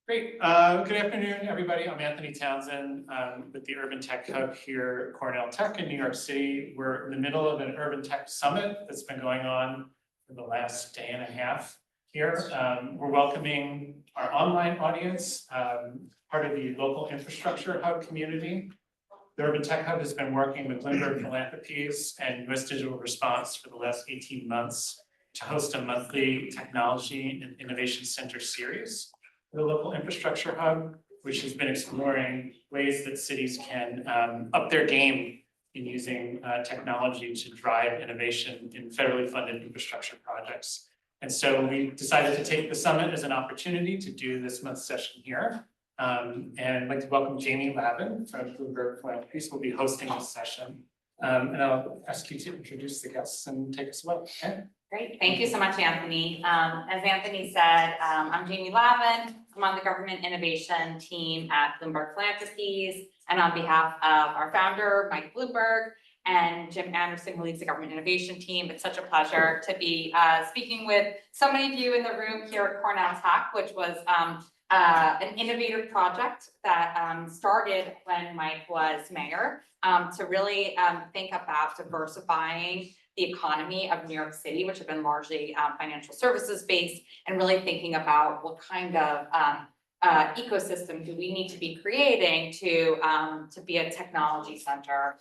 Great. Good afternoon, everybody. I'm Anthony Townsend with the Urban Tech Hub here at Cornell Tech in New York City. We're in the middle of an Urban Tech Summit that's been going on for the last day and a half here. We're welcoming our online audience, part of the local infrastructure hub community. The Urban Tech Hub has been working with Bloomberg Philanthropies and US Digital Response for the last 18 months to host a monthly technology and innovation center series. The local infrastructure hub, which has been exploring ways that cities can up their game in using technology to drive innovation in federally funded infrastructure projects. And so we decided to take the summit as an opportunity to do this month's session here. And I'd like to welcome Jaime Lavin from Bloomberg Philanthropies, who will be hosting this session. And I'll ask you to introduce the guests and take us away. Okay? Great, thank you so much, Anthony. As Anthony said, I'm Jaime Lavin. I'm on the government innovation team at Bloomberg Philanthropies, and on behalf of our founder, Mike Bloomberg, and Jim Anderson, who leads the government innovation team, it's such a pleasure to be speaking with so many of you in the room here at Cornell Tech, which was an innovative project that started when Mike was mayor to really think about diversifying the economy of New York City, which have been largely financial services based, and really thinking about what kind of ecosystem do we need to be creating to be a technology center,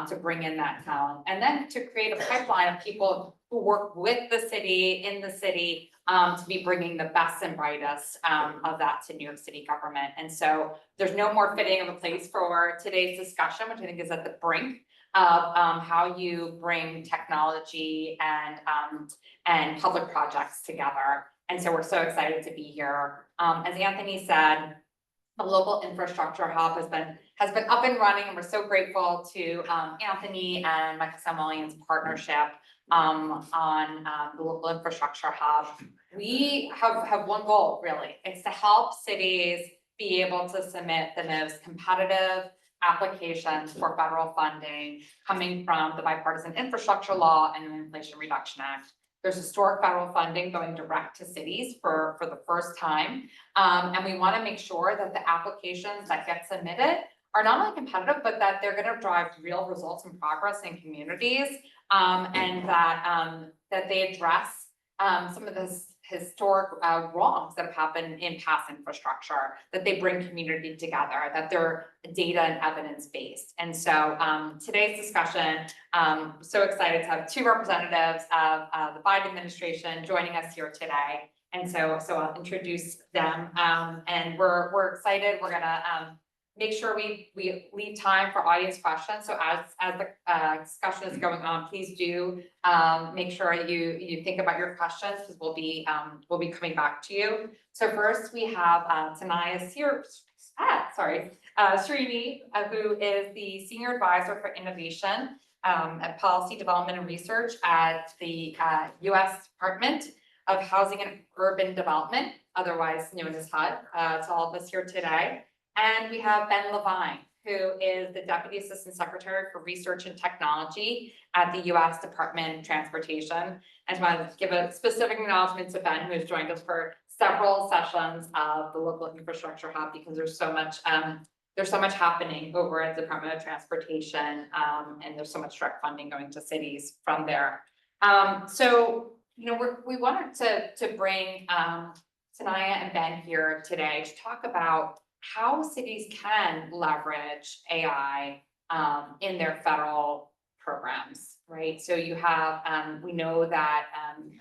to bring in that talent, and then to create a pipeline of people who work with the city, in the city, to be bringing the best and brightest of that to New York City government. And so there's no more fitting of a place for today's discussion, which I think is at the brink of how you bring technology and public projects together. And so we're so excited to be here. As Anthony said, the local infrastructure hub has been up and running, and we're so grateful to Anthony and Michael Samuelian's partnership on the local infrastructure hub. We have one goal, really. It's to help cities be able to submit the most competitive applications for federal funding coming from the bipartisan infrastructure law and the Inflation Reduction Act. There's historic federal funding going direct to cities for the first time. And we want to make sure that the applications that get submitted are not only competitive, but that they're going to drive real results and progress in communities, and that they address some of the historic wrongs that have happened in past infrastructure, that they bring community together, that they're data and evidence based. And so today's discussion, so excited to have two representatives of the Biden administration joining us here today. And so I'll introduce them, and we're excited. We're gonna make sure we leave time for audience questions. So as the discussion is going on, please do make sure you think about your questions, because we'll be coming back to you. So first we have Tanaya Srini, who is the Senior Advisor for Innovation at Policy Development and Research at the US Department of Housing and Urban Development, otherwise known as HUD, to all of us here today. And we have Ben Levine, who is the Deputy Assistant Secretary for Research and Technology at the US Department of Transportation. I just want to give a specific acknowledgement to Ben, who has joined us for several sessions of the local infrastructure hub, because there's so much happening over at the Department of Transportation, and there's so much direct funding going to cities from there. So we wanted to bring Tanaya and Ben here today to talk about how cities can leverage AI in their federal programs, right? So you have, we know that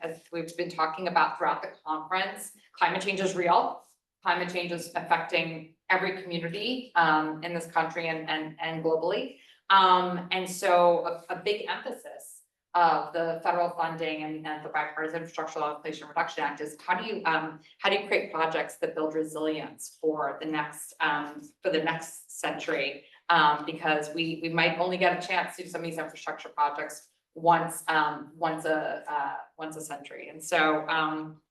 as we've been talking about throughout the conference, climate change is real. Climate change is affecting every community in this country and globally. And so a big emphasis of the federal funding and the bipartisan infrastructure law, Inflation Reduction Act is how do you create projects that build resilience for the next century, because we might only get a chance to do some of these infrastructure projects once a century. And so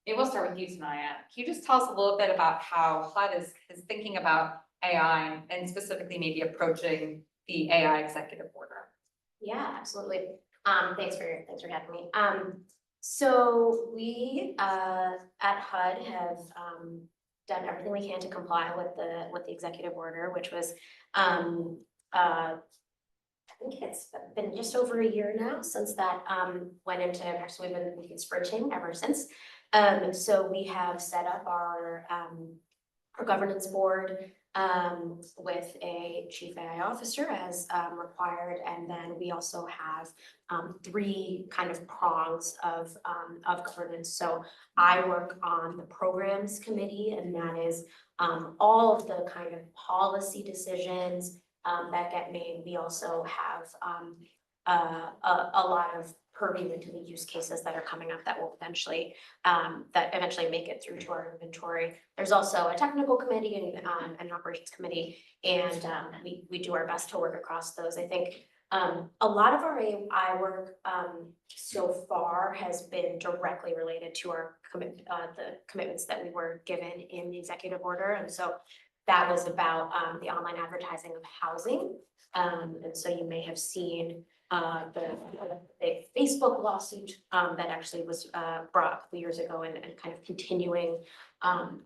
maybe we'll start with you, Tanaya. Can you just tell us a little bit about how HUD is thinking about AI and specifically maybe approaching the AI executive order? Yeah, absolutely. Thanks for having me. So we at HUD have done everything we can to comply with the executive order, which was I think it's been just over a year now since that went into, actually we've been sprinting ever since. So we have set up our governance board with a chief AI officer as required, and then we also have 3 kind of prongs of governance. So I work on the programs committee, and that is all of the kind of policy decisions that get made. We also have a lot of purview into the use cases that are coming up that will eventually make it through to our inventory. There's also a technical committee and an operations committee, and we do our best to work across those. I think a lot of our AI work so far has been directly related to our the commitments that we were given in the executive order, and so that was about the online advertising of housing. And so you may have seen the big Facebook lawsuit that actually was brought up a couple years ago, and kind of continuing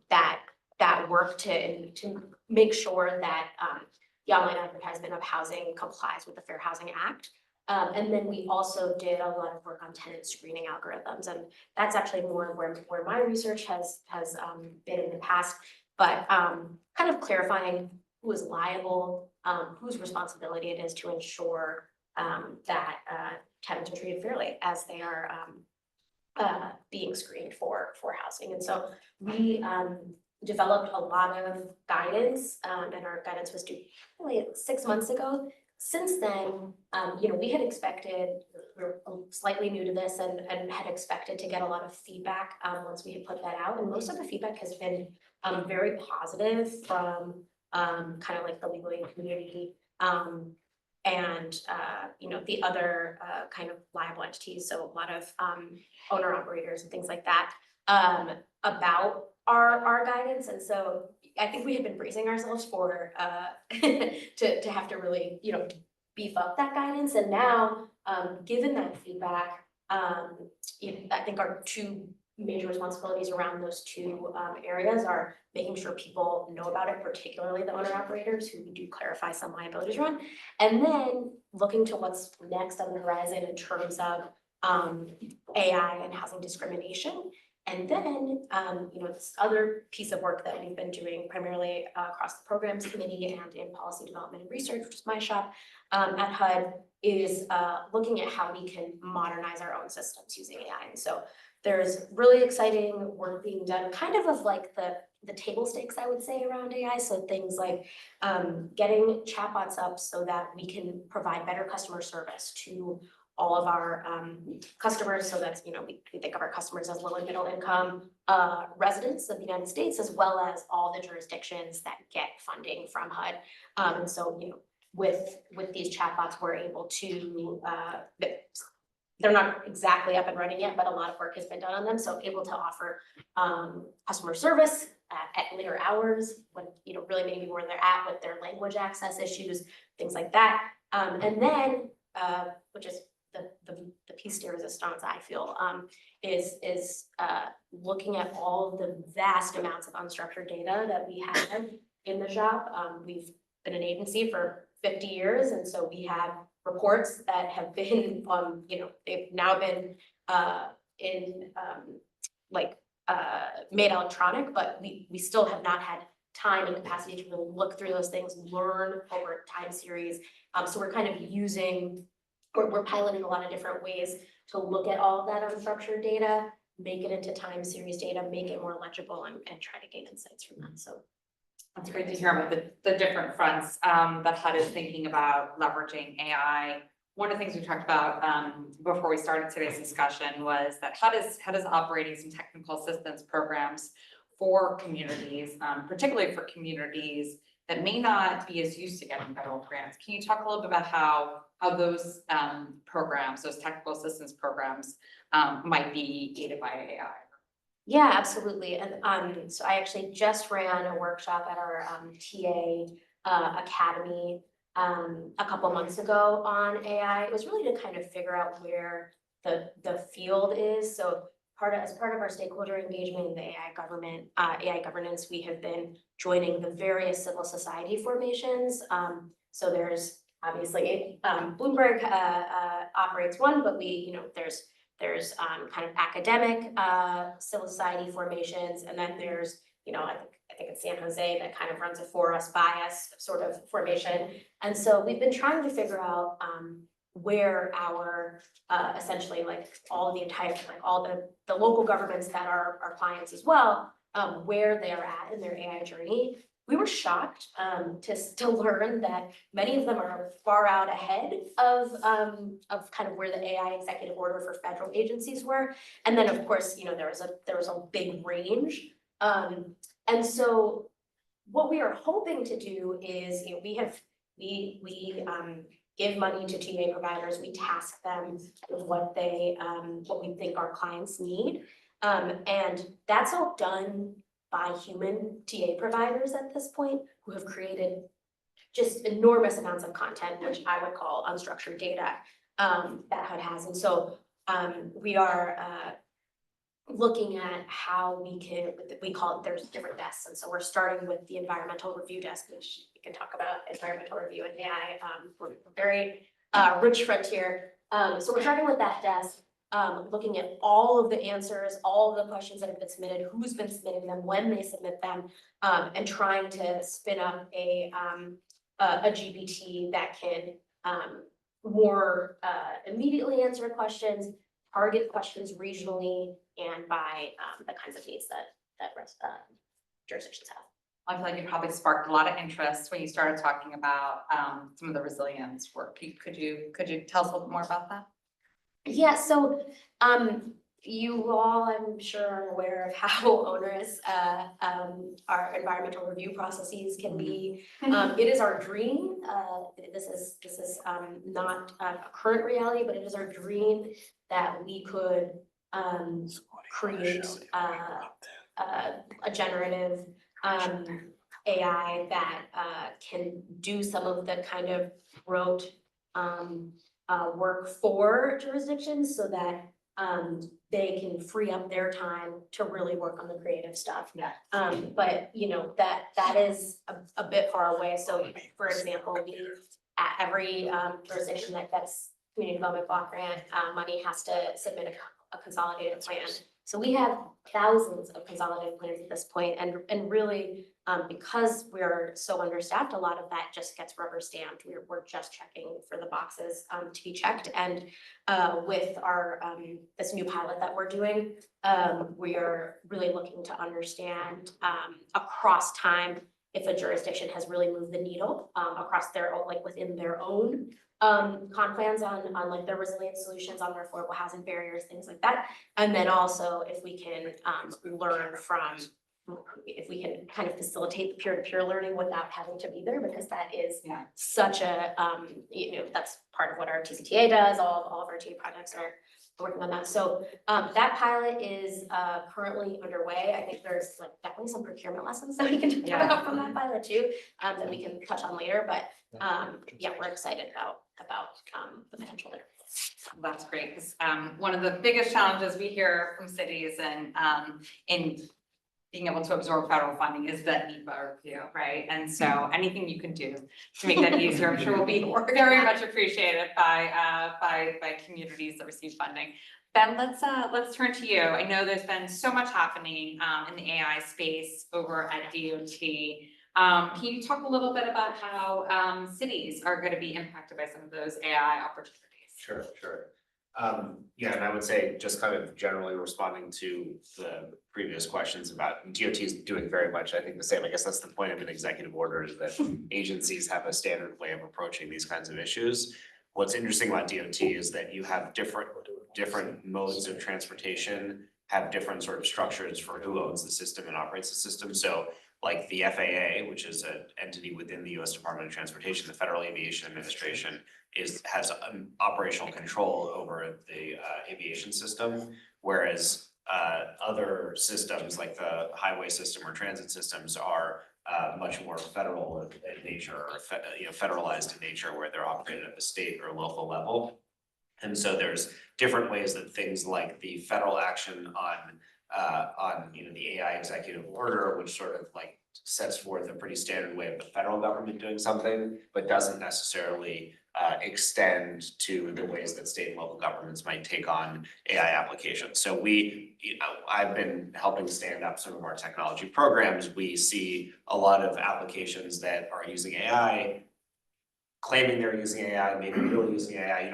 that work to make sure that the online advertisement of housing complies with the Fair Housing Act. And then we also did a lot of work on tenant screening algorithms, and that's actually more where my research has been in the past. But kind of clarifying who is liable, whose responsibility it is to ensure that tenants are treated fairly as they are being screened for housing. And so we developed a lot of guidance, and our guidance was due really 6 months ago. Since then, we had expected, we're slightly new to this, and had expected to get a lot of feedback once we had put that out. And most of the feedback has been very positive from kind of like the legal aid community and the other kind of liable entities. So a lot of owner operators and things like that about our guidance. And so I think we had been bracing ourselves for to have to really beef up that guidance. And now given that feedback, I think our 2 major responsibilities around those 2 areas are making sure people know about it, particularly the owner operators who we do clarify some liabilities around, and then looking to what's next on the horizon in terms of AI and housing discrimination. And then, this other piece of work that we've been doing primarily across the programs committee and in policy development and research, which is my shop at HUD, is looking at how we can modernize our own systems using AI. And so there's really exciting work being done, kind of like the table stakes, I would say, around AI. So things like getting chatbots up so that we can provide better customer service to all of our customers. So that's, we think of our customers as low and middle income residents of the United States, as well as all the jurisdictions that get funding from HUD. And so, with these chatbots, we're able to, they're not exactly up and running yet, but a lot of work has been done on them. So able to offer customer service at later hours when, really maybe where they're at with their language access issues, things like that. And then, which is the piece de resistance, I feel, is looking at all of the vast amounts of unstructured data that we have in the shop. We've been an agency for 50 years, and so we have reports that have been they've now been made electronic, but we still have not had time and capacity to really look through those things, learn over time series. So we're kind of we're piloting a lot of different ways to look at all of that unstructured data, make it into time series data, make it more legible, and try to gain insights from that. So that's great to hear about the different fronts that HUD is thinking about leveraging AI. One of the things we talked about before we started today's discussion was that HUD is operating some technical assistance programs for communities, particularly for communities that may not be as used to getting federal grants. Can you talk a little bit about how those programs, those technical assistance programs, might be aided by AI? Yeah, absolutely. And so I actually just ran a workshop at our TA Academy a couple months ago on AI. It was really to kind of figure out where the field is. So as part of our stakeholder engagement in the AI governance, we have been joining the various civil society formations. So there's obviously, Bloomberg, operates one, but there's kind of academic, civil society formations, and then there's, I think it's San Jose that kind of runs a for us, by us sort of formation. And so we've been trying to figure out, where our, essentially like all the local governments that are our clients as well, where they are at in their AI journey. We were shocked, to learn that many of them are far out ahead of kind of where the AI executive order for federal agencies were. And then, of course, there was a big range. And so what we are hoping to do is, we give money to TA providers, we task them with what we think our clients need. And that's all done by human TA providers at this point, who have created just enormous amounts of content, which I would call unstructured data, that HUD has. And so we are looking at how we call it, there's different desks. And so we're starting with the environmental review desk, which we can talk about environmental review and AI. We're very rich frontier. So we're starting with that desk, looking at all of the answers, all of the questions that have been submitted, who's been submitting them, when they submit them, and trying to spin up a GPT that can more immediately answer questions, target questions regionally, and by the kinds of needs that jurisdictions have. I feel like it probably sparked a lot of interest when you started talking about some of the resilience work. Could you tell us a little bit more about that? Yeah, so you all, I'm sure, are aware of how onerous our environmental review processes can be. It is our dream. This is not a current reality, but it is our dream that we could create a generative AI that can do some of the kind of rote work for jurisdictions, so that they can free up their time to really work on the creative stuff. Yeah. But that is a bit far away. So for example, at every jurisdiction that gets community development block grant money has to submit a consolidated plan. So we have thousands of consolidated plans at this point, and really, because we're so understaffed, a lot of that just gets rubber stamped. We're just checking for the boxes to be checked. And with our this new pilot that we're doing, we are really looking to understand across time if a jurisdiction has really moved the needle across their own, like within their own comp plans on like their resilience solutions, on their affordable housing barriers, things like that. And then also if we can learn from, if we can kind of facilitate the peer-to-peer learning without having to be there, because that is such a, that's part of what our TCTA does. All of our TA projects are working on that. So that pilot is currently underway. I think there's like definitely some procurement lessons that we can talk about from that pilot too, that we can touch on later. But yeah, we're excited about the potential there. That's great, because one of the biggest challenges we hear from cities and in being able to absorb federal funding is that NEPA review, right? And so anything you can do to make that easier, I'm sure will be very much appreciated by communities that receive funding. Ben, let's turn to you. I know there's been so much happening in the AI space over at DOT. Can you talk a little bit about how cities are going to be impacted by some of those AI opportunities? Sure. Yeah, and I would say just kind of generally responding to the previous questions about DOT is doing very much, I think, the same. I guess that's the point of an executive order, is that agencies have a standard way of approaching these kinds of issues. What's interesting about DOT is that you have different modes of transportation, have different sort of structures for who owns the system and operates the system. So like the FAA, which is an entity within the US Department of Transportation, the Federal Aviation Administration has operational control over the aviation system, whereas other systems like the highway system or transit systems are much more federal in nature, or federalized in nature, where they're operated at the state or local level. And so there's different ways that things like the federal action on the AI executive order, which sort of like sets forth a pretty standard way of the federal government doing something, but doesn't necessarily extend to the ways that state and local governments might take on AI applications. So I've been helping stand up some of our technology programs. We see a lot of applications that are using AI, claiming they're using AI, maybe really using AI.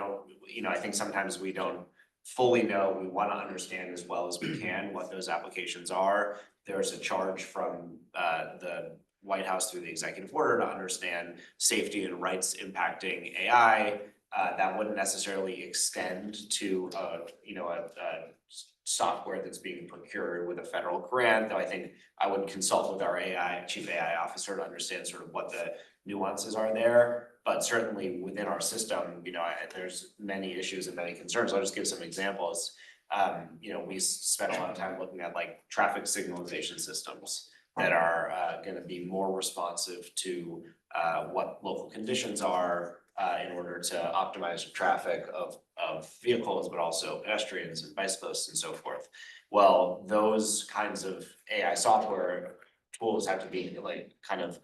I think sometimes we don't fully know. We want to understand as well as we can what those applications are. There's a charge from the White House through the executive order to understand safety and rights impacting AI. That wouldn't necessarily extend to a software that's being procured with a federal grant, though I think I would consult with our chief AI officer to understand sort of what the nuances are there. But certainly within our system, there's many issues and many concerns. I'll just give some examples. We spent a lot of time looking at like traffic signalization systems that are going to be more responsive to what local conditions are in order to optimize the traffic of vehicles, but also pedestrians and bicyclists and so forth. Well, those kinds of AI software tools have to be like kind of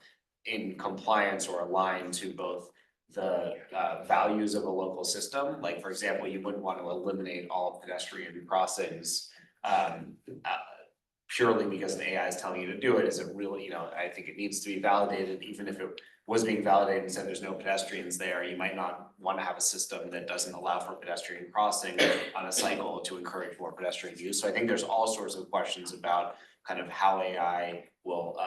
in compliance or aligned to both the values of a local system. Like, for example, you wouldn't want to eliminate all pedestrian crossings purely because the AI is telling you to do it. Is it really, I think it needs to be validated. Even if it was being validated and said there's no pedestrians there, you might not want to have a system that doesn't allow for pedestrian crossing on a cycle to encourage more pedestrian use. So I think there's all sorts of questions about kind of how AI will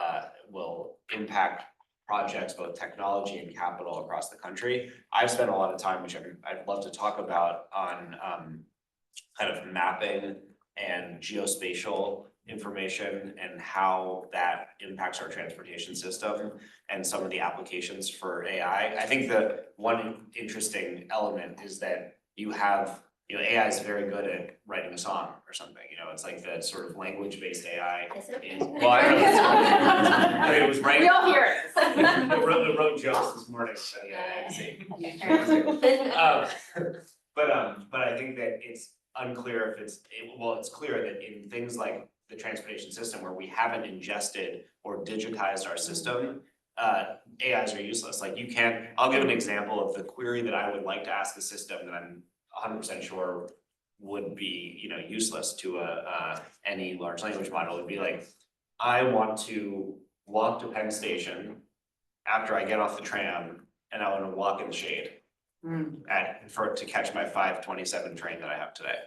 impact projects, both technology and capital across the country. I've spent a lot of time, which I'd love to talk about, on kind of mapping and geospatial information and how that impacts our transportation system and some of the applications for AI. I think the one interesting element is that you have, AI is very good at writing a song or something. It's like the sort of language-based AI. Well, I know it was right. We all hear it. It wrote jokes this morning, so yeah, I see. But I think that it's unclear if it's clear that in things like the transportation system where we haven't ingested or digitized our system, AIs are useless. Like I'll give an example of the query that I would like to ask the system that I'm 100% sure would be, useless to any large language model. Would be like, I want to walk to Penn Station after I get off the tram, and I want to walk in the shade to catch my 5:27 train that I have today.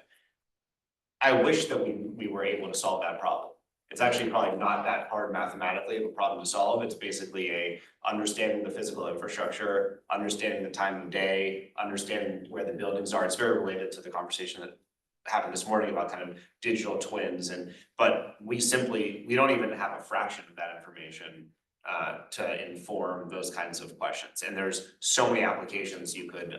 I wish that we were able to solve that problem. It's actually probably not that hard mathematically of a problem to solve. It's basically understanding the physical infrastructure, understanding the time of day, understanding where the buildings are. It's very related to the conversation that happened this morning about kind of digital twins. But we don't even have a fraction of that information to inform those kinds of questions. And there's so many applications you could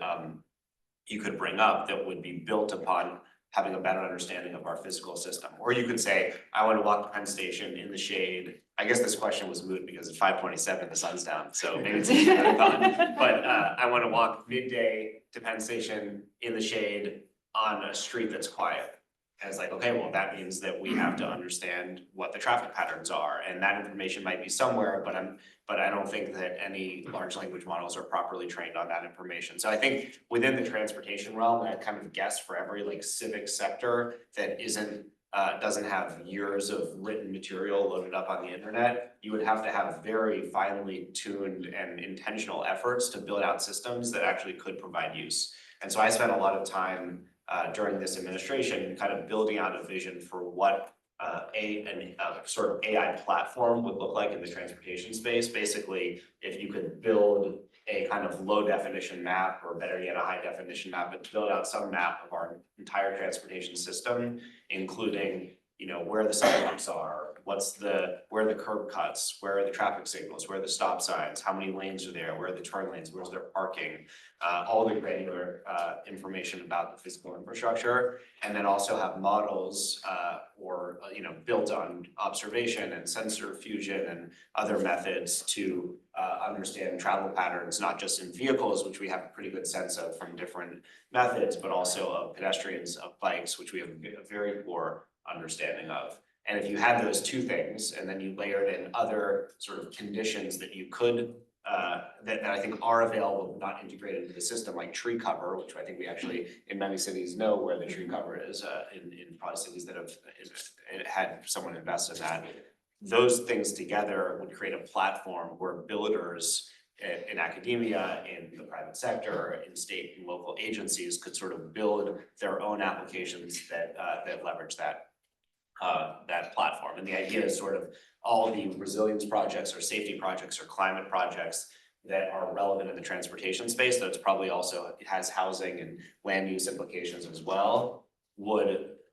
bring up that would be built upon having a better understanding of our physical system. Or you could say, I want to walk to Penn Station in the shade. I guess this question was moot because at 5:27, the sun's down, so maybe it's easier than I thought. But I want to walk midday to Penn Station in the shade on a street that's quiet. And it's like, okay, well, that means that we have to understand what the traffic patterns are. And that information might be somewhere, but I don't think that any large language models are properly trained on that information. So I think within the transportation realm, I kind of guess for every like civic sector that doesn't have years of written material loaded up on the internet, you would have to have very finely tuned and intentional efforts to build out systems that actually could provide use. And so I spent a lot of time during this administration kind of building out a vision for what a sort of AI platform would look like in the transportation space. Basically, if you could build a kind of low definition map, or better yet, a high definition map, but build out some map of our entire transportation system, including, where the sidewalks are, where are the curb cuts, where are the traffic signals, where are the stop signs, how many lanes are there, where are the turn lanes, where's their parking, all the granular information about the physical infrastructure, and then also have models built on observation and sensor fusion and other methods to understand travel patterns, not just in vehicles, which we have a pretty good sense of from different methods, but also of pedestrians, of bikes, which we have a very poor understanding of. And if you had those two things, and then you layered in other sort of conditions that you could, that I think are available, but not integrated into the system, like tree cover, which I think we actually, in many cities, know where the tree cover is, in probably cities that have had someone invest in that. Those things together would create a platform where builders in academia, in the private sector, in state and local agencies could sort of build their own applications that leverage that platform. And the idea is sort of all the resilience projects or safety projects or climate projects that are relevant in the transportation space, though it's probably also, it has housing and land use implications as well,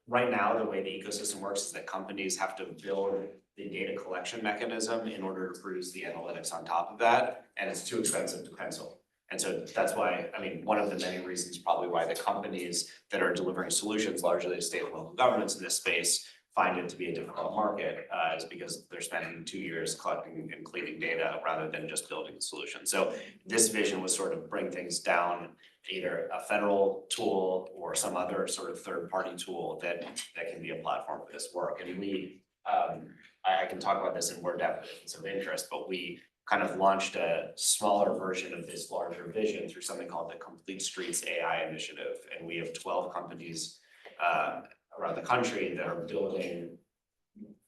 right now, the way the ecosystem works is that companies have to build the data collection mechanism in order to produce the analytics on top of that, and it's too expensive to pencil. And so that's why, I mean, one of the many reasons probably why the companies that are delivering solutions largely to state and local governments in this space find it to be a difficult market, is because they're spending 2 years collecting and cleaning data rather than just building the solution. So this vision was sort of bring things down, either a federal tool or some other sort of third-party tool that can be a platform for this work. And we, I can talk about this in more depth if it's of interest, but we kind of launched a smaller version of this larger vision through something called the Complete Streets AI Initiative. And we have 12 companies around the country that are building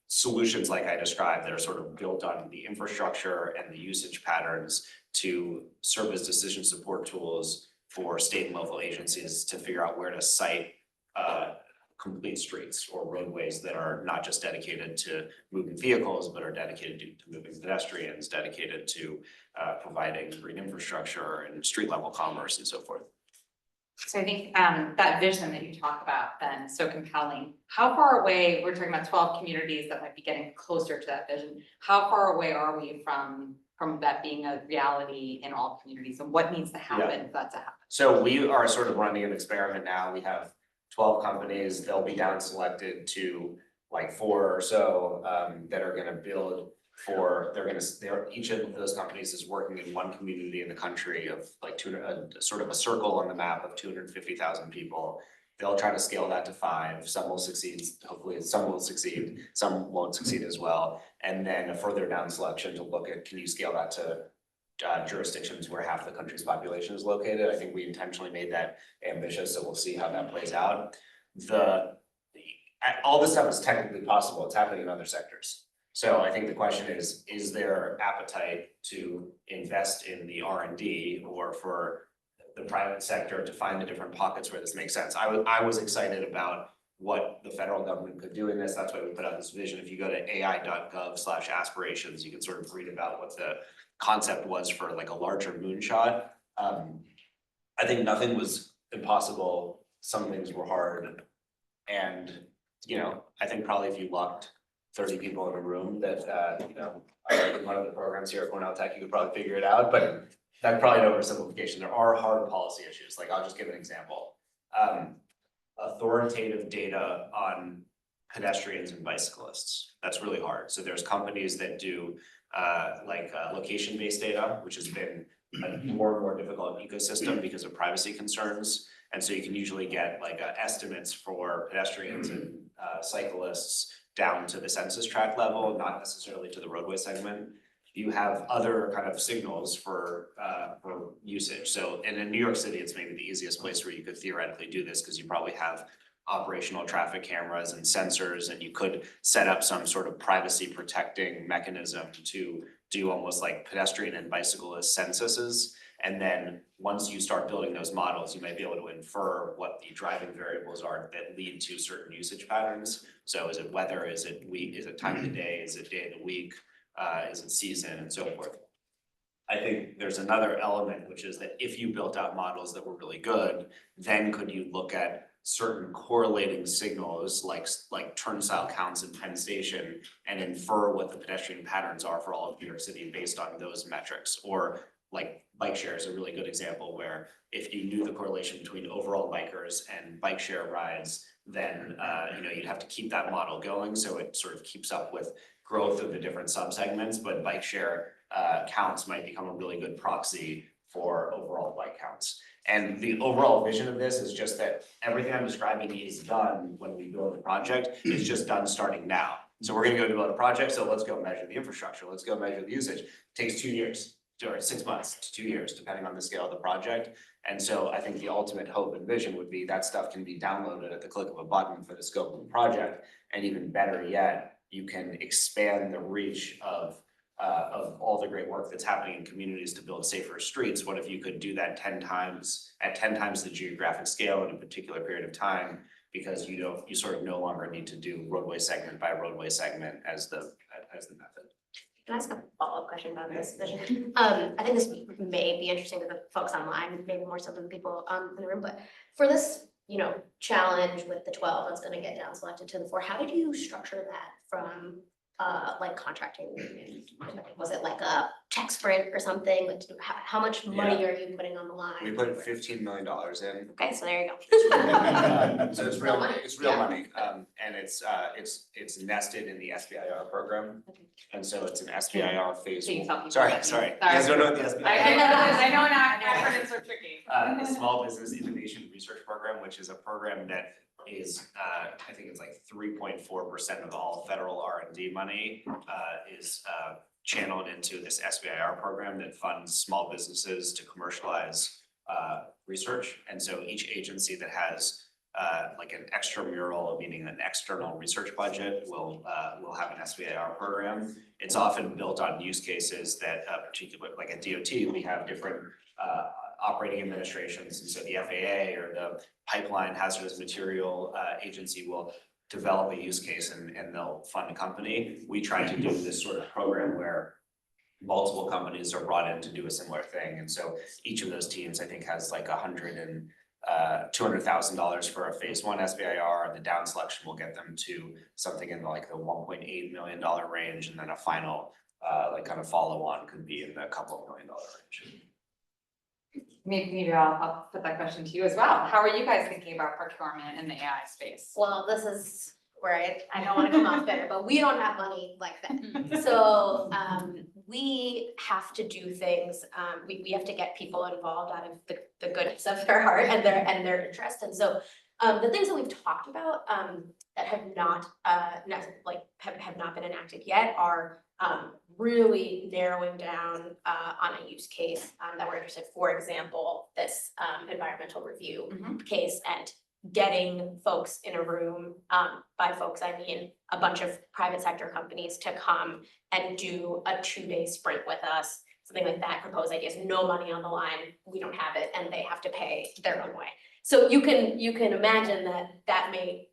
solutions like I described that are sort of built on the infrastructure and the usage patterns to serve as decision support tools for state and local agencies to figure out where to site complete streets or roadways that are not just dedicated to moving vehicles, but are dedicated to moving pedestrians, dedicated to providing green infrastructure and street level commerce and so forth. So I think that vision that you talk about then is so compelling. How far away, we're talking about 12 communities that might be getting closer to that vision. How far away are we from that being a reality in all communities, and what needs to happen for that to happen? So we are sort of running an experiment now. We have 12 companies, they'll be down selected to like 4 or so that are gonna build each of those companies is working in one community in the country of like sort of a circle on the map of 250,000 people. They'll try to scale that to 5. Some will succeed, hopefully some will succeed, some won't succeed as well. And then a further down selection to look at, can you scale that to jurisdictions where half the country's population is located? I think we intentionally made that ambitious, so we'll see how that plays out. All this stuff is technically possible, it's happening in other sectors. So I think the question is there appetite to invest in the R&D or for the private sector to find the different pockets where this makes sense? I was excited about what the federal government could do in this. That's why we put out this vision. If you go to ai.gov/aspirations, you can sort of read about what the concept was for like a larger moonshot. I think nothing was impossible. Some things were hard. And, I think probably if you locked 30 people in a room that, in one of the programs here at Cornell Tech, you could probably figure it out, but that's probably an oversimplification. There are hard policy issues. Like, I'll just give an example. Authoritative data on pedestrians and bicyclists. That's really hard. So there's companies that do location-based data, which has been a more and more difficult ecosystem because of privacy concerns. And so you can usually get estimates for pedestrians and cyclists down to the census tract level, not necessarily to the roadway segment. You have other kind of signals for usage. So, and in New York City, it's maybe the easiest place where you could theoretically do this because you probably have operational traffic cameras and sensors, and you could set up some sort of privacy protecting mechanism to do almost like pedestrian and bicyclist censuses. And then once you start building those models, you might be able to infer what the driving variables are that lead to certain usage patterns. So is it weather? Is it week? Is it time of the day? Is it day of the week? Is it season? And so forth. I think there's another element, which is that if you built out models that were really good, then could you look at certain correlating signals like turnstile counts in Penn Station and infer what the pedestrian patterns are for all of New York City based on those metrics. Or like bike share is a really good example where if you knew the correlation between overall bikers and bike share rides, then you'd have to keep that model going so it sort of keeps up with growth of the different subsegments, but bike share counts might become a really good proxy for overall bike counts. And the overall vision of this is just that everything I'm describing is done when we build the project, it's just done starting now. So we're gonna go build a project, so let's go measure the infrastructure, let's go measure the usage. It takes 2 years, or 6 months to 2 years, depending on the scale of the project. And so I think the ultimate hope and vision would be that stuff can be downloaded at the click of a button for the scope of the project. And even better yet, you can expand the reach of all the great work that's happening in communities to build safer streets. What if you could do that 10 times, at 10 times the geographic scale in a particular period of time? Because you sort of no longer need to do roadway segment by roadway segment as the method. Can I ask a follow-up question about this vision? I think this may be interesting to the folks online, maybe more so than the people in the room, but for this, challenge with the 12 that's gonna get down selected to the 4, how did you structure that from like contracting? Was it like a tech sprint or something? Like, how much money are you putting on the line? We put $15 million in. Okay, so there you go. So it's Real real, money. it's real Yeah. money, and it's nested in the SBIR program. Okay. And so it's an SBIR phase. So you tell people Sorry, what sorry. it You means. guys don't know what the SBIR. I know not, acronyms are tricky. The Small Business Innovation Research Program, which is a program that is, I think it's like 3.4% of all federal R&D money, is channeled into this SBIR program that funds small businesses to commercialize research. And so each agency that has like an extramural, meaning an external research budget, will have an SBIR program. It's often built on use cases that like at DOT, we have different operating administrations, and so the FAA or the Pipeline Hazardous Material Agency will develop a use case and they'll fund a company. We try to do this sort of program where multiple companies are brought in to do a similar thing, and so each of those teams, I think, has like $200,000 for a phase 1 SBIR, and the down selection will get them to something in like the $1.8 million range, and then a final like kind of follow-on could be in the couple of $1 million range. Maybe I'll put that question to you as well. How are you guys thinking about procurement in the AI space? Well, this is where I don't wanna come off bitter, but we don't have money like that. So, we have to do things, we have to get people involved out of the goodness of their heart and their interest. And so, the things that we've talked about, that have not, have not been enacted yet are, really narrowing down, on a use case, that we're interested. For example, this, environmental review case, and getting folks in a room, by folks, I mean a bunch of private sector companies to come and do a 2-day sprint with us, something like that, propose ideas, no money on the line, we don't have it, and they have to pay their own way. So you can imagine that may,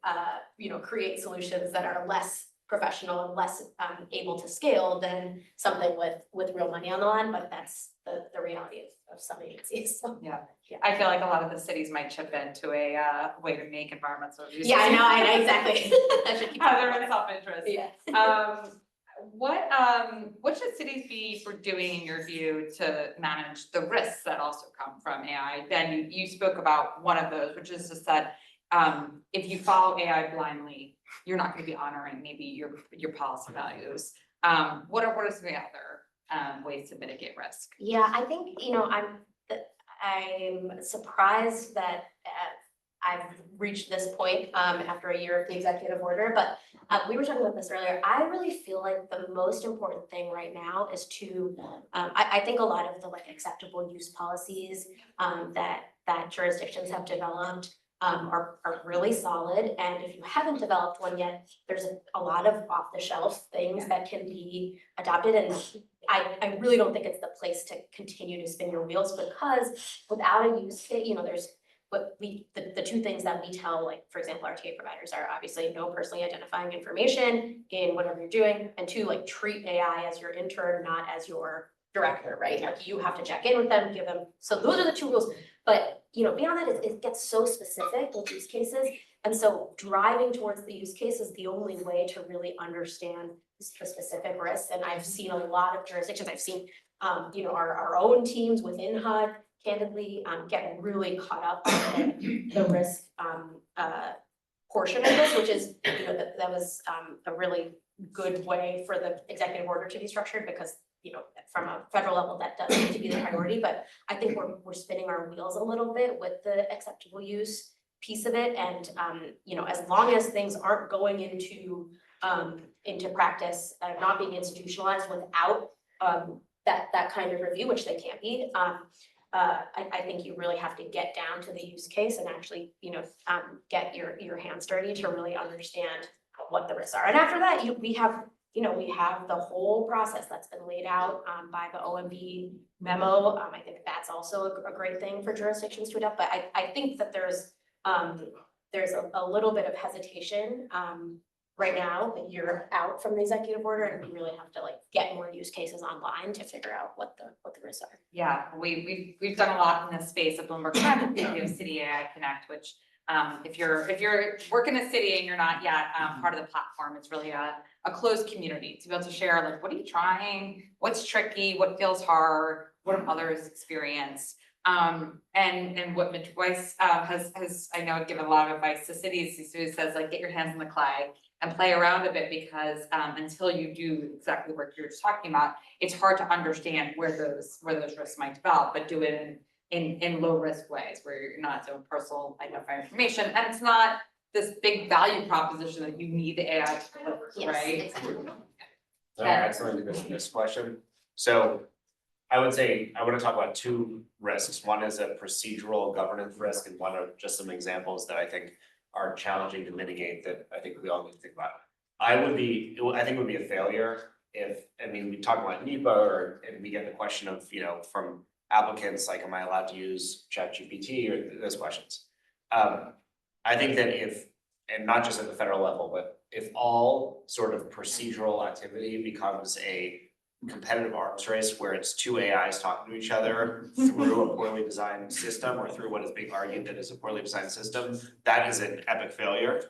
create solutions that are less professional and less able to scale than something with real money on the line, but that's the reality of some agencies, so. Yeah, I feel like a lot of the cities might chip into a way to make environmental reviews. Yeah, I know, exactly. I should keep Have their own self-interest. Yeah. What should cities be for doing in your view to manage the risks that also come from AI? Ben, you spoke about one of those, which is just that if you follow AI blindly, you're not going to be honoring maybe your policy values. What are some of the other ways to mitigate risk? Yeah, I think, I'm surprised that I've reached this point after a year of the executive order, but we were talking about this earlier. I really feel like the most important thing right now is to, I think a lot of the like acceptable use policies that jurisdictions have developed are really solid, and if you haven't developed one yet, there's a lot of off-the-shelf things that can be adopted, and I really don't think it's the place to continue to spin your wheels, because without a use case, there's the two things that we tell, like, for example, RTA providers are obviously no personally identifying information in whatever you're doing, and two, like, treat AI as your intern, not as your director, right? Like you have to check in with them, give them, so those are the two rules. But, beyond that, it gets so specific with use cases. And so driving towards the use case is the only way to really understand the specific risks. And I've seen a lot of jurisdictions, I've seen, our own teams within HUD candidly, get really caught up in the risk, portion of this, which is, that was, a really good way for the executive order to be structured because, from a federal level, that does need to be the priority, but I think we're spinning our wheels a little bit with the acceptable use piece of it. And, as long as things aren't going into practice, not being institutionalized without, that kind of review, which they can't be, I think you really have to get down to the use case and actually, get your hands dirty to really understand what the risks are. And after that, we have the whole process that's been laid out by the OMB memo. I think that's also a great thing for jurisdictions to adopt, but I think that there's a little bit of hesitation right now that you're out from the executive order, and we really have to get more use cases online to figure out what the risks are. Yeah, we've done a lot in this space at Bloomberg Philanthropies. We have City AI Connect, which if you're working in a city and you're not yet part of the platform, it's really a closed community to be able to share what are you trying, what's tricky, what feels hard, what have others experienced. And what Mitch Weiss has I know given a lot of advice to cities. He says get your hands in the clay and play around a bit because until you do exactly what you're just talking about, it's hard to understand where those risks might develop, but do it in low risk ways where you're not doing personal identifier information, and it's not this big value proposition that you need the AI to deliver, right? Exactly. Excellent to this question. So I would say, I want to talk about two risks. One is a procedural governance risk, and one are just some examples that I think are challenging to mitigate that I think we all need to think about. I think it would be a failure if, we talk about NEPA and we get the question of, from applicants, am I allowed to use ChatGPT or those questions? I think that and not just at the federal level, but if all sort of procedural activity becomes a competitive arms race where it's two AIs talking to each other through a poorly designed system or through what is being argued that is a poorly designed system, that is an epic failure.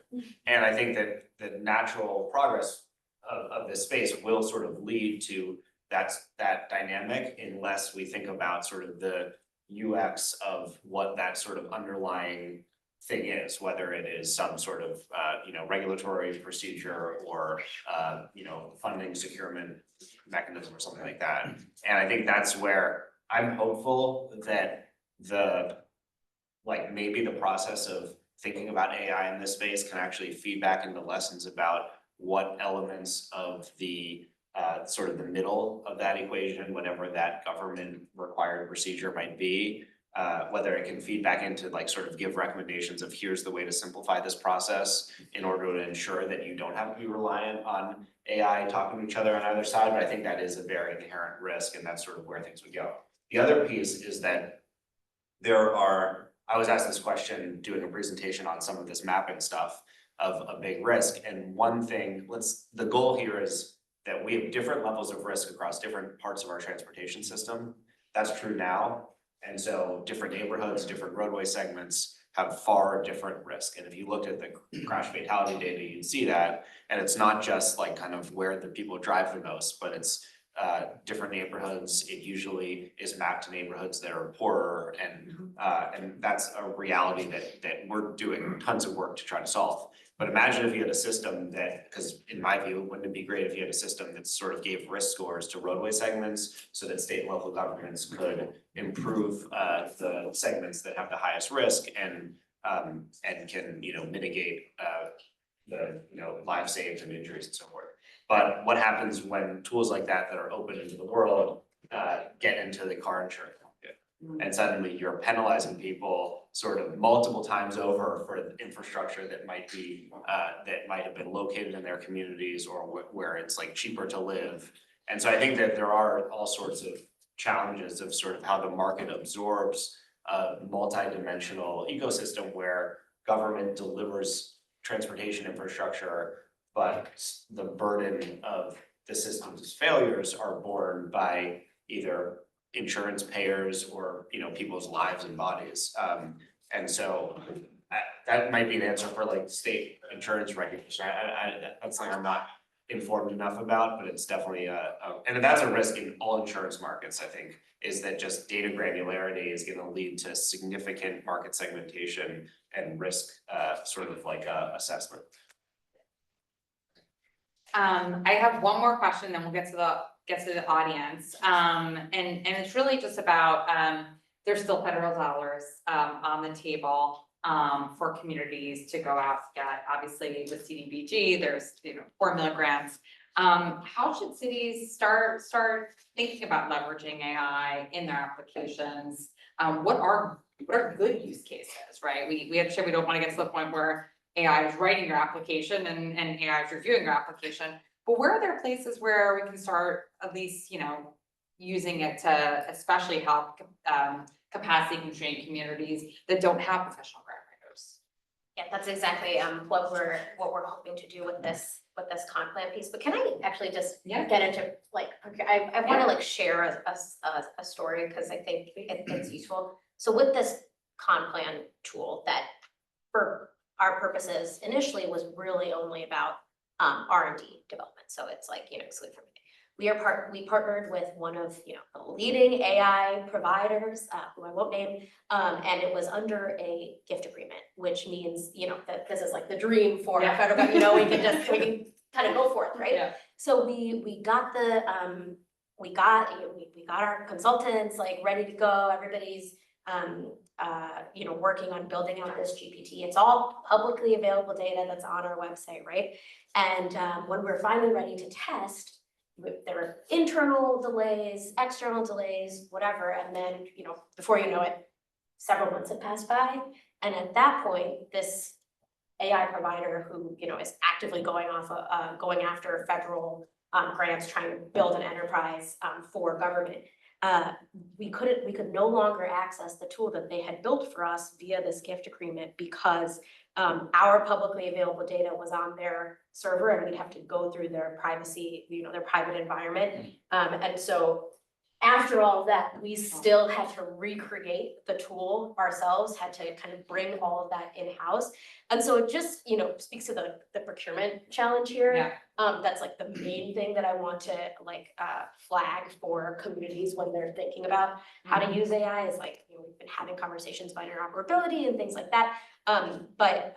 And I think that the natural progress of this space will sort of lead to that dynamic unless we think about sort of the UX of what that sort of underlying thing is, whether it is some sort of regulatory procedure or funding securement mechanism or something like that. And I think that's where I'm hopeful that maybe the process of thinking about AI in this space can actually feed back into lessons about what elements of the sort of the middle of that equation, whatever that government required procedure might be, whether it can feed back into sort of give recommendations of here's the way to simplify this process in order to ensure that you don't have to be reliant on AI talking to each other on either side. But I think that is a very inherent risk, and that's sort of where things would go. The other piece is that I was asked this question doing a presentation on some of this mapping stuff of a big risk. And one thing, the goal here is that we have different levels of risk across different parts of our transportation system. That's true now. And so different neighborhoods, different roadway segments have far different risk. And if you looked at the crash fatality data, you'd see that. And it's not just kind of where the people drive the most, but it's different neighborhoods. It usually is mapped to neighborhoods that are poorer, and that's a reality that we're doing tons of work to try to solve. But imagine if you had a system because in my view, wouldn't it be great if you had a system that sort of gave risk scores to roadway segments so that state and local governments could improve the segments that have the highest risk and can mitigate the lives saved and injuries and so forth. But what happens when tools like that are open into the world get into the car insurance market? And suddenly you're penalizing people sort of multiple times over for the infrastructure that might have been located in their communities or where it's cheaper to live. And so I think that there are all sorts of challenges of sort of how the market absorbs a multi-dimensional ecosystem where government delivers transportation infrastructure, but the burden of the system's failures are borne by either insurance payers or, you know, people's lives and bodies. And so that might be an answer for like state insurance regulation. That's something I'm not informed enough about, but it's definitely and that's a risk in all insurance markets, I think, is that just data granularity is gonna lead to significant market segmentation and risk sort of like assessment. I have one more question, then we'll get to the audience. And it's really just about, there's still federal dollars on the table for communities to go out to get, obviously with CDBG, there's, you know, formula grants. How should cities start thinking about leveraging AI in their applications? What are good use cases, right? We understand we don't want to get to the point where AI is writing your application and AI is reviewing your application. But where are there places where we can start at least, you know, using it to especially help capacity constrained communities that don't have professional grant writers? Yeah, that's exactly what we're hoping to do with this comp plan piece. But can I actually just get into like, I want to like share a story because I think it's useful. So with this comp plan tool that for our purposes initially was really only about R&D development. So it's like, you know, exclude from we partnered with one of, you know, the leading AI providers, who I won't name, and it was under a gift agreement, which means, you know, that this is like the dream for a federal government, you know, we can kind of go for it, right? Yeah. So we got the we got our consultants like ready to go. Everybody's you know, working on building out this GPT. It's all publicly available data that's on our website, right? And when we're finally ready to test, there were internal delays, external delays, whatever, and then, you know, before you know it, several months have passed by, and at that point, this AI provider who, you know, is actively going after federal grants, trying to build an enterprise for government. We could no longer access the tool that they had built for us via this gift agreement because our publicly available data was on their server and we'd have to go through their privacy, you know, their private environment. And so after all of that, we still had to recreate the tool ourselves, had to kind of bring all of that in-house. And so it just, you know, speaks to the procurement challenge here. Yeah. That's like the main thing that I want to like flag for communities when they're thinking about how to use AI is like, you know, we've been having conversations about interoperability and things like that. But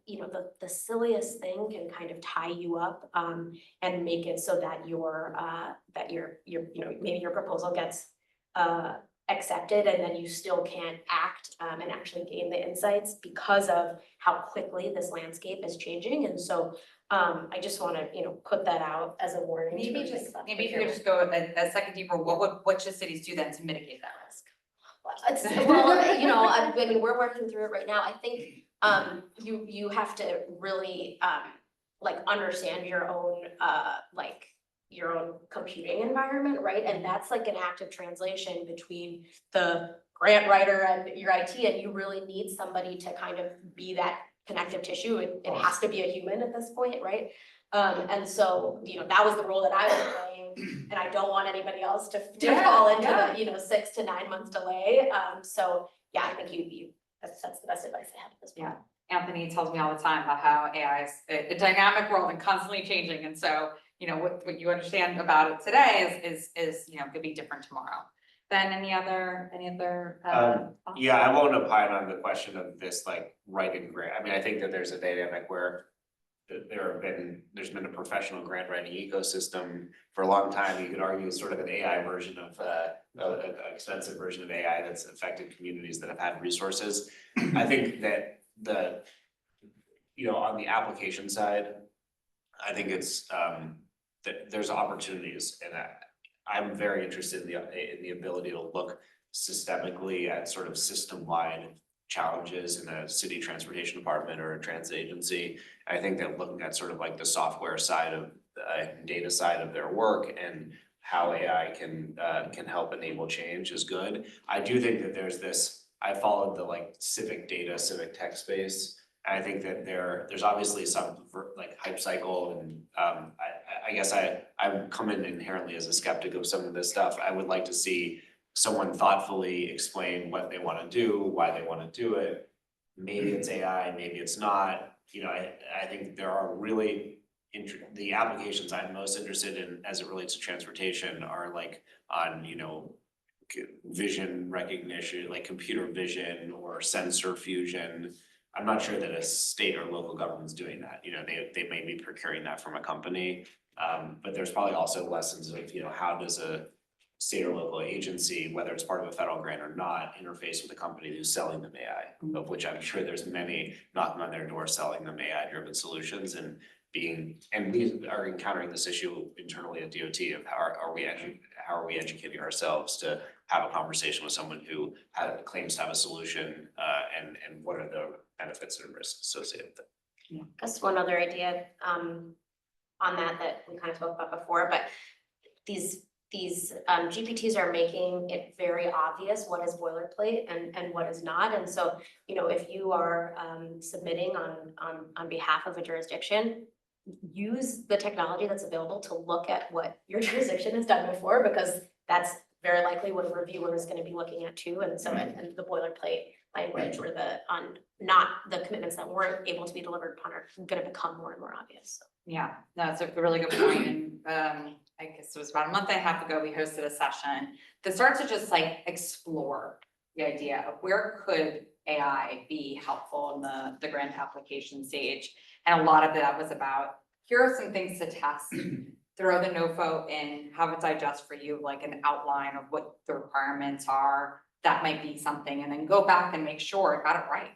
you know, the silliest thing can kind of tie you up and make it so that your you know, maybe your proposal gets accepted and then you still can't act and actually gain the insights because of how quickly this landscape is changing. And so I just want to, you know, put that out as a warning. Maybe if you could just go a second deeper, what should cities do then to mitigate that risk? Well, you know, I mean, we're working through it right now. I think you have to really like understand your own your own computing environment, right? And that's like an active translation between the grant writer and your IT, and you really need somebody to kind of be that connective tissue. It has to be a human at this point, right? And so, you know, that was the role that I was playing, and I don't want anybody else to fall into the, you know, 6 to 9 months delay. So yeah, I think that's the best advice I have at this point. Yeah, Anthony tells me all the time about how AI is a dynamic world and constantly changing, and so, you know, what you understand about it today is you know, could be different tomorrow. Ben, any other thoughts? Yeah, I won't opine on the question of this like writing grant. I mean, I think that there's a dynamic where there's been a professional grant writing ecosystem for a long time. You could argue it's sort of an AI version of an expensive version of AI that's affected communities that have had resources. I think that you know, on the application side, I think it's that there's opportunities, and I'm very interested in the ability to look systemically at sort of system-wide challenges in a city transportation department or a transit agency. I think that looking at sort of like the software side of data side of their work and how AI can help enable change is good. I do think that there's this, I followed the like civic data, civic tech space And I think that there's obviously some like hype cycle and I guess I come in inherently as a skeptic of some of this stuff. I would like to see someone thoughtfully explain what they want to do, why they want to do it. Maybe it's AI, maybe it's not. You know, I think there are really the applications I'm most interested in as it relates to transportation are like on, you know, vision recognition, like computer vision or sensor fusion. I'm not sure that a state or local government's doing that. You know, they may be procuring that from a company. But there's probably also lessons of, you know, how does a state or local agency, whether it's part of a federal grant or not, interface with a company who's selling them AI, of which I'm sure there's many knocking on their door selling them AI-driven solutions and we are encountering this issue internally at DOT of how are we educating ourselves to have a conversation with someone who claims to have a solution, and what are the benefits and risks associated with it. Just one other idea on that we kind of spoke about before, but these GPTs are making it very obvious what is boilerplate and what is not. And so, you know, if you are submitting on behalf of a jurisdiction, use the technology that's available to look at what your jurisdiction has done before, because that's very likely what a reviewer is going to be looking at too. And so, and the boilerplate language or not the commitments that weren't able to be delivered upon are going to become more and more obvious. So. Yeah, no, that's a really good point. And I guess it was about a month and a half ago, we hosted a session that starts to just like explore the idea of where could AI be helpful in the grant application stage. And a lot of that was about, here are some things to test, throw the NOFO in, have it digest for you like an outline of what the requirements are. That might be something, and then go back and make sure it got it right?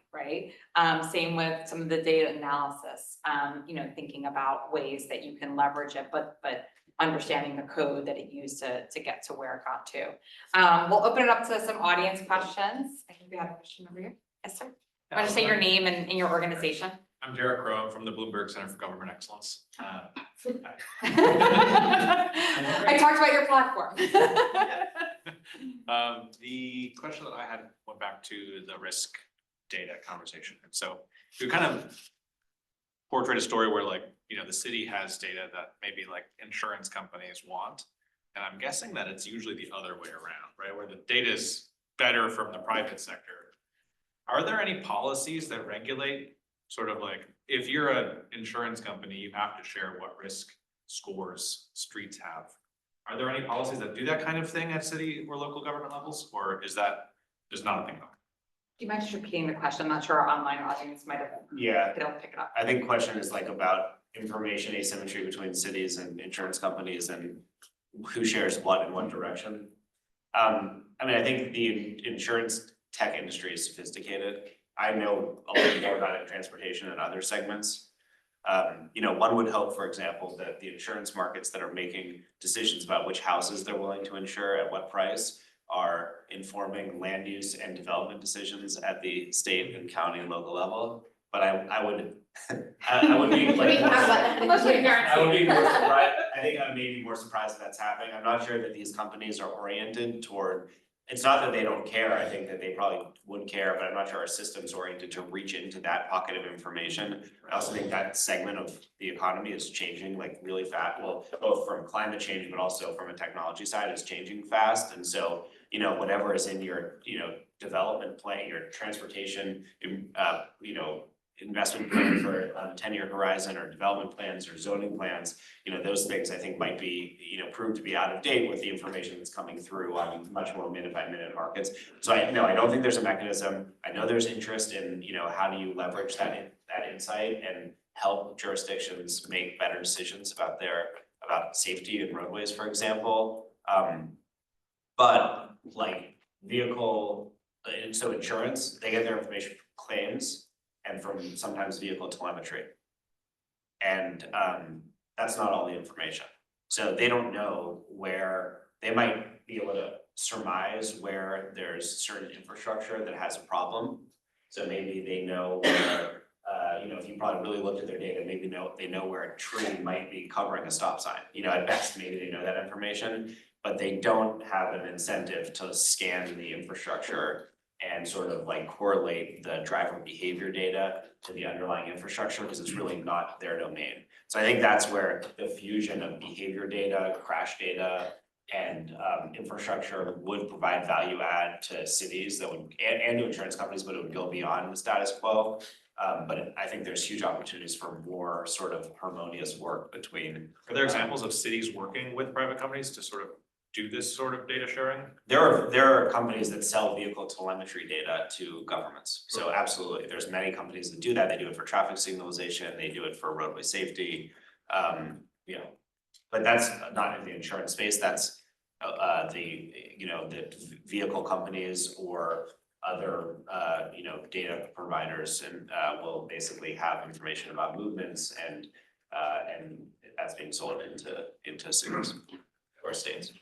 Same with some of the data analysis, you know, thinking about ways that you can leverage it, but understanding the code that it used to get to where it got to. We'll open it up to some audience questions. I think we have a question over here. Yes, sir. Want to say your name and your organization? I'm Derek Rowe from the Bloomberg Center for Government Excellence. I talked about your platform. The question that I had went back to the risk data conversation. And so you kind of portrayed a story where, like, you know, the city has data that maybe like insurance companies want. And I'm guessing that it's usually the other way around, right? Where the data is better from the private sector. Are there any policies that regulate sort of like, if you're an insurance company, you have to share what risk scores streets have? Are there any policies that do that kind of thing at city or local government levels, or is that just not a thing? Do you mind just repeating the question? I'm not sure our online audience might have. Yeah. They'll pick it up. I think the question is like about information asymmetry between cities and insurance companies and who shares what in what direction. I mean, I think the insurance tech industry is sophisticated. I know a little more about it in transportation and other segments. You know, one would hope, for example, that the insurance markets that are making decisions about which houses they're willing to insure at what price are informing land use and development decisions at the state and county and local level. But I would be like, I would be more surprised. I think I may be more surprised that that's happening. I'm not sure that these companies are oriented toward, it's not that they don't care. I think that they probably would care, but I'm not sure our system's oriented to reach into that pocket of information. I also think that segment of the economy is changing like really fast. Well, both from climate change, but also from a technology side is changing fast. And so, you know, whatever is in your, you know, development plan, your transportation, you know, investment plan for a 10-year horizon or development plans or zoning plans, you know, those things I think might be, you know, proved to be out of date with the information that's coming through on much more minute by minute markets. So I don't think there's a mechanism. I know there's interest in, you know, how do you leverage that insight and help jurisdictions make better decisions about safety and roadways, for example. But like so insurance, they get their information from claims and from sometimes vehicle telemetry. And that's not all the information. So they don't know where, they might be able to surmise where there's certain infrastructure that has a problem. So maybe they know where, you know, if you probably really looked at their data, maybe they know where a tree might be covering a stop sign. You know, at best, maybe they know that information, but they don't have an incentive to scan the infrastructure and sort of like correlate the driver behavior data to the underlying infrastructure, because it's really not their domain. So I think that's where the fusion of behavior data, crash data, and infrastructure would provide value add to cities that would, and to insurance companies, but it would go beyond the status quo. But I think there's huge opportunities for more sort of harmonious work between. Are there examples of cities working with private companies to sort of do this sort of data sharing? There are companies that sell vehicle telemetry data to governments. So absolutely, there's many companies that do that. They do it for traffic signalization, they do it for roadway safety. You know, but that's not in the insurance space. That's the vehicle companies or other data providers, and will basically have information about movements, and that's being sold into cities or states.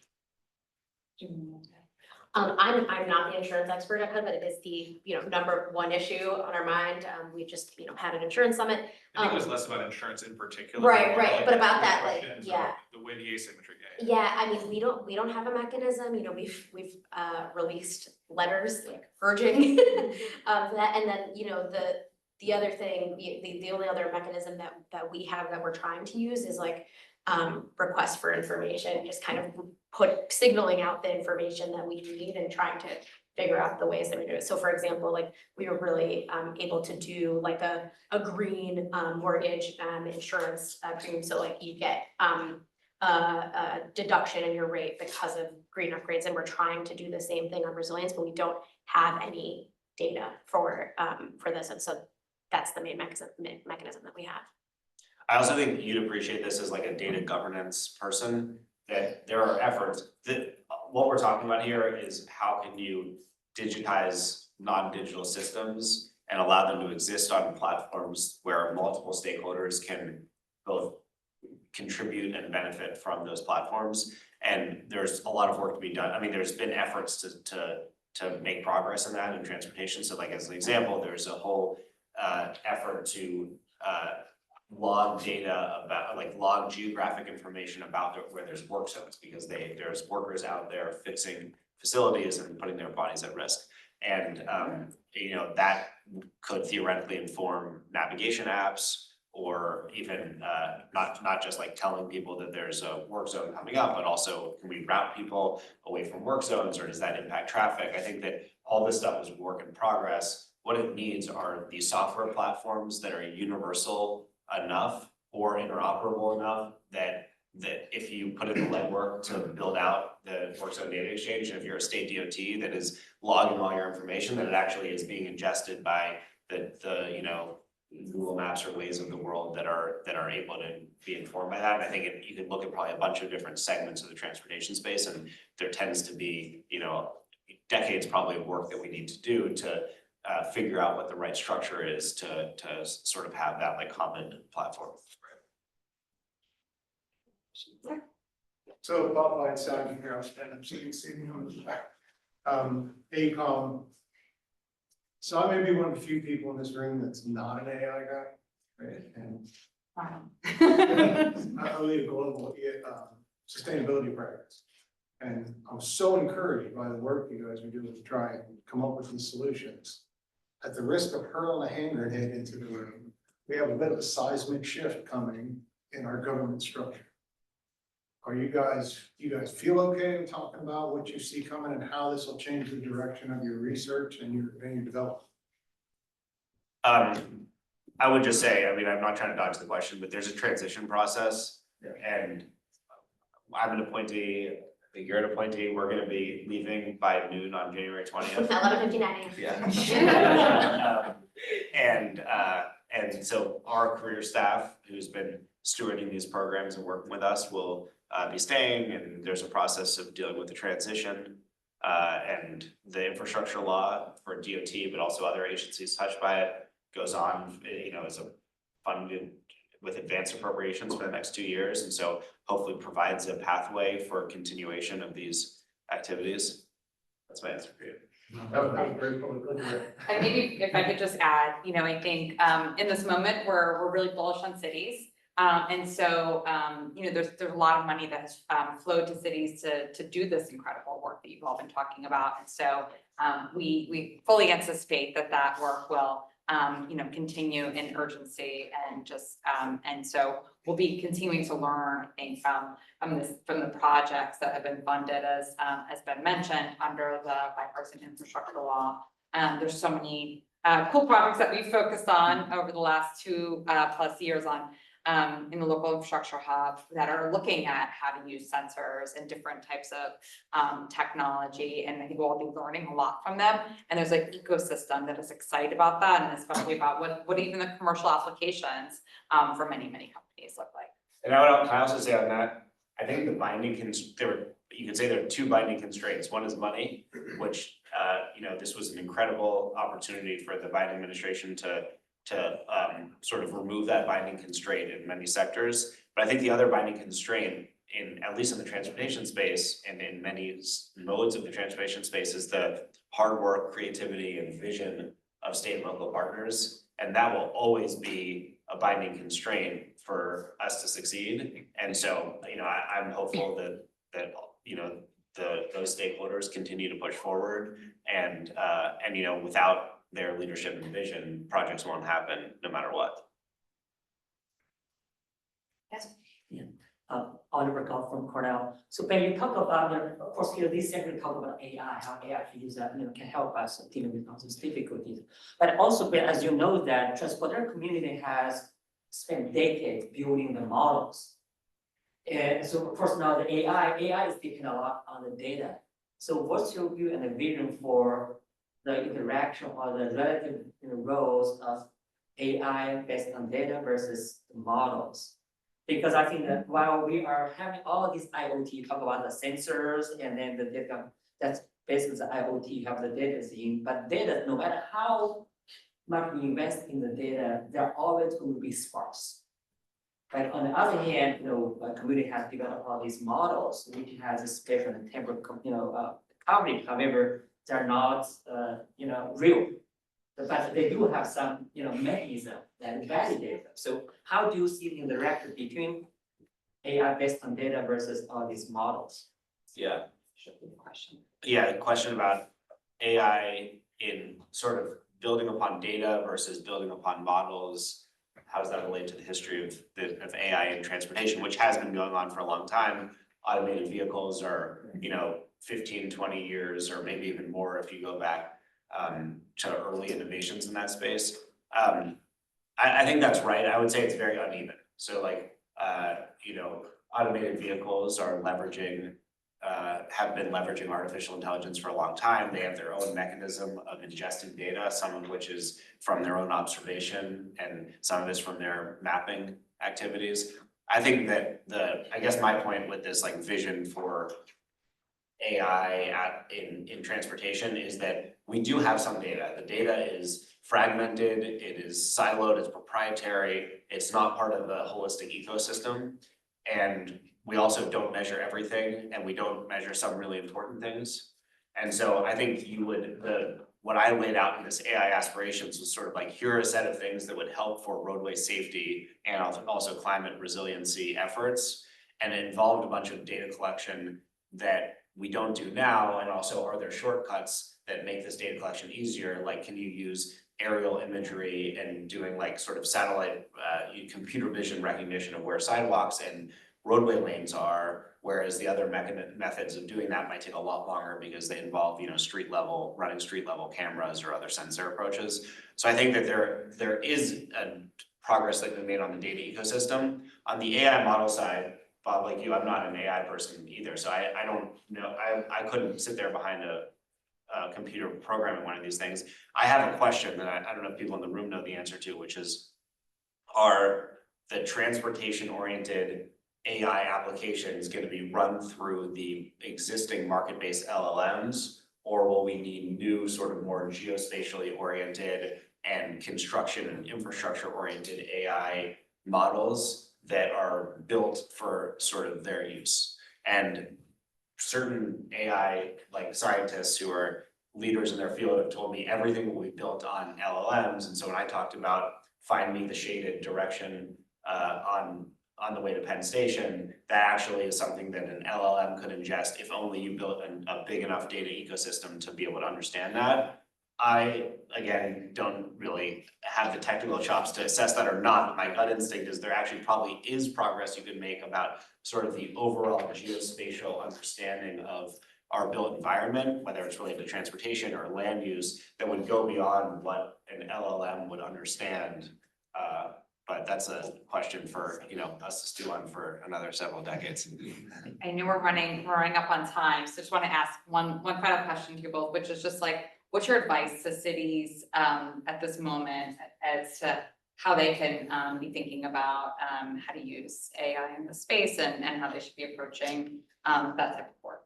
I'm not the insurance expert at HUD, but it is the, number one issue on our mind. We just, had an insurance summit. I think it was less about insurance in particular. Right, more right, like but about the that, like, questions or yeah. The way the asymmetry, Yeah, I mean, we don't have a mechanism, we've released letters like urging that, and then, the other thing, the only other mechanism that we have that we're trying to use is like request for information, just kind of signaling out the information that we need and trying to figure out the ways that we do it. So for example, like we were really able to do like a green mortgage insurance premium, so like you get a deduction in your rate because of green upgrades, and we're trying to do the same thing on resilience, but we don't have any data for this, and so that's the main mechanism that we have. I also think you'd appreciate this as like a data governance person, that there are efforts that what we're talking about here is how can you digitize non-digital systems and allow them to exist on platforms where multiple stakeholders can both contribute and benefit from those platforms. And there's a lot of work to be done. I mean, there's been efforts to make progress in that in transportation. So like as an example, there's a whole effort to log data about, like log geographic information about where there's work zones, because there's workers out there fixing facilities and putting their bodies at risk. And that could theoretically inform navigation apps, or even not just like telling people that there's a work zone coming up, but also can we route people away from work zones, or does that impact traffic? I think that all this stuff is work in progress. What it needs are these software platforms that are universal enough or interoperable enough that if you put in the legwork to build out the work zone data exchange, and if you're a state DOT that is logging all your information, that it actually is being ingested by the Google Maps or Waze of the world that are able to be informed by that. And I think you could look at probably a bunch of different segments of the transportation space, and there tends to be decades probably of work that we need to do to figure out what the right structure is to sort of have that like common platform. So Bob Whiteside here, I'm CDC on the back. AECOM. So I may be one of the few people in this room that's not an AI guy, right? And I lead a global sustainability practice. And I'm so encouraged by the work you guys are doing to try and come up with these solutions. At the risk of hurling a hand grenade into the room, we have a bit of a seismic shift coming in our government structure. Are you guys feel okay in talking about what you see coming and how this will change the direction of your research and your development? I would just say, I mean, I'm not trying to dodge the question, but there's a transition process. Yeah. And I'm an appointee, I think you're an appointee, we're gonna be leaving by noon on January 20th. 11:59 Yeah. And so our career staff who's been stewarding these programs and working with us will be staying, and there's a process of dealing with the transition. And the infrastructure law for DOT, but also other agencies touched by it, goes on, as a funded with advanced appropriations for the next 2 years. And so hopefully provides a pathway for continuation of these activities. That's my answer for you. That was great public. And maybe if I could just add, I think in this moment, we're really bullish on cities. And so, there's a lot of money that has flowed to cities to do this incredible work that you've all been talking about. And so, we fully anticipate that work will, continue in urgency and just, and so we'll be continuing to learn, I think, from the projects that have been funded as has been mentioned under the bipartisan infrastructure law. There's so many cool projects that we've focused on over the last 2+ years on in the local infrastructure hub that are looking at how to use sensors and different types of technology. And I think we'll be learning a lot from them. And there's an ecosystem that is excited about that, and especially about what even the commercial applications for many companies look like. And can I also say on that, I think the binding you could say there are two binding constraints. One is money, which, this was an incredible opportunity for the Biden administration to sort of remove that binding constraint in many sectors. But I think the other binding constraint at least in the transportation space and in many modes of the transportation space is the hard work, creativity, and vision of state and local partners. And that will always be a binding constraint for us to succeed. And so, I'm hopeful that those stakeholders continue to push forward and without their leadership and vision, projects won't happen no matter what. Oliver Goff from Cornell. So when you talk about, of course, this segment talk about AI, how AI can use that, can help us dealing with all those difficulties. But also, as you know, that transporter community has spent decades building the models. And so, of course, now the AI is depending a lot on the data. So what's your view and the vision for the interaction or the relative roles of AI based on data versus the models? Because I think that while we are having all these IoT, talk about the sensors and then the data, that's basically the IoT, you have the data in, but data, no matter how much we invest in the data, they're always going to be sparse. But on the other hand, a community has developed all these models, which has a spatial and temporal, coverage. However, they're not, real. But they do have some, mechanism that validate them. So how do you see the interaction between AI based on data versus all these models? Yeah. Should be the question. Yeah, the question about AI in sort of building upon data versus building upon models. How does that relate to the history of AI in transportation, which has been going on for a long time? Automated vehicles are, 15, 20 years, or maybe even more if you go back to early innovations in that space. I think that's right. I would say it's very uneven. So automated vehicles are have been leveraging artificial intelligence for a long time. They have their own mechanism of ingesting data, some of which is from their own observation and some of it is from their mapping activities. I think that I guess my point with this vision for AI in transportation is that we do have some data. The data is fragmented, it is siloed, it's proprietary, it's not part of the holistic ecosystem. And we also don't measure everything, and we don't measure some really important things. And so I think what I laid out in this AI aspirations was sort of here are a set of things that would help for roadway safety and also climate resiliency efforts. And it involved a bunch of data collection that we don't do now, and also are there shortcuts that make this data collection easier? Like, can you use aerial imagery and doing sort of satellite computer vision recognition of where sidewalks and roadway lanes are, whereas the other methods of doing that might take a lot longer because they involve running street level cameras or other sensor approaches. So I think that there is a progress that been made on the data ecosystem. On the AI model side, Bob, like you, I'm not an AI person either, so I don't know. I couldn't sit there behind a computer programming one of these things. I have a question that I don't know if people in the room know the answer to, which is, are the transportation-oriented AI applications going to be run through the existing market-based LLMs, or will we need new sort of more geospatially oriented and construction and infrastructure oriented AI models that are built for sort of their use? And certain AI scientists who are leaders in their field have told me everything will be built on LLMs. And so when I talked about find me the shaded direction on the way to Penn Station, that actually is something that an LLM could ingest if only you built a big enough data ecosystem to be able to understand that. I, again, don't really have the technical chops to assess that or not. My gut instinct is there actually probably is progress you can make about sort of the overall geospatial understanding of our built environment, whether it's related to transportation or land use, that would go beyond what an LLM would understand. But that's a question for, us to stew on for another several decades. I know we're running up on time, so just want to ask one final question to you both, which is just like, what's your advice to cities at this moment as to how they can be thinking about how to use AI in the space and how they should be approaching that type of work?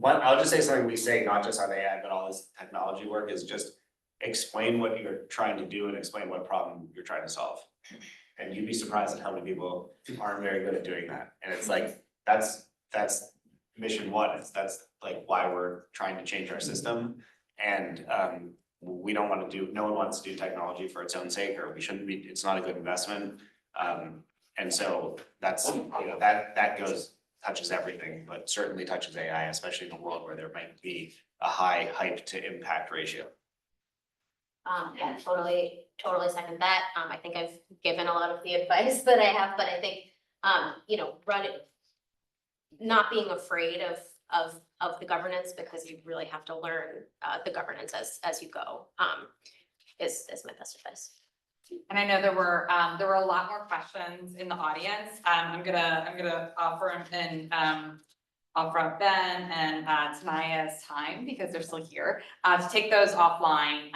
I'll just say something we say, not just on AI, but all this technology work, is just explain what you're trying to do and explain what problem you're trying to solve. And you'd be surprised at how many people aren't very good at doing that. And it's like, that's mission one. That's like why we're trying to change our system. And we don't want to do, no one wants to do technology for its own sake, or we shouldn't be, it's not a good investment. And so that's, that touches everything, but certainly touches AI, especially in a world where there might be a high hype to impact ratio. Yeah, totally second that. I think I've given a lot of the advice that I have, but I think, not being afraid of the governance, because you really have to learn the governance as you go, is my best advice. And I know there were a lot more questions in the audience. I'm gonna offer up Ben and Tanaya's time, because they're still here, to take those offline.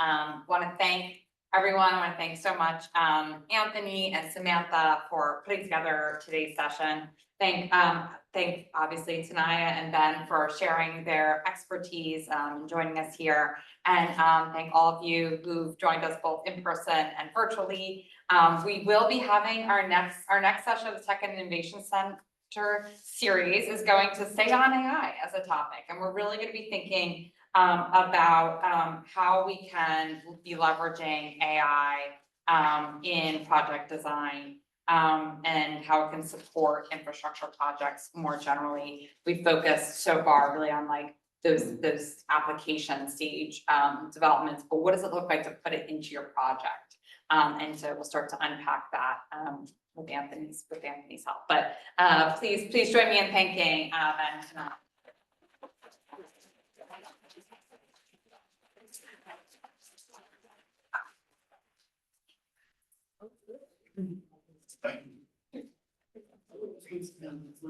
Want to thank everyone. I want to thank so much Anthony and Samantha for putting together today's session. Thank obviously Tanaya and Ben for sharing their expertise, joining us here. And thank all of you who've joined us both in person and virtually. We will be having our next session of the Tech and Innovation Center series is going to stay on AI as a topic. And we're really going to be thinking about how we can be leveraging AI in project design. And how it can support infrastructure projects more generally. We focused so far really on like those application stage developments, but what does it look like to put it into your project? And so we'll start to unpack that with Anthony's help. But please join me in thanking Ben tonight.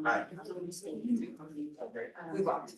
Hi. We walked.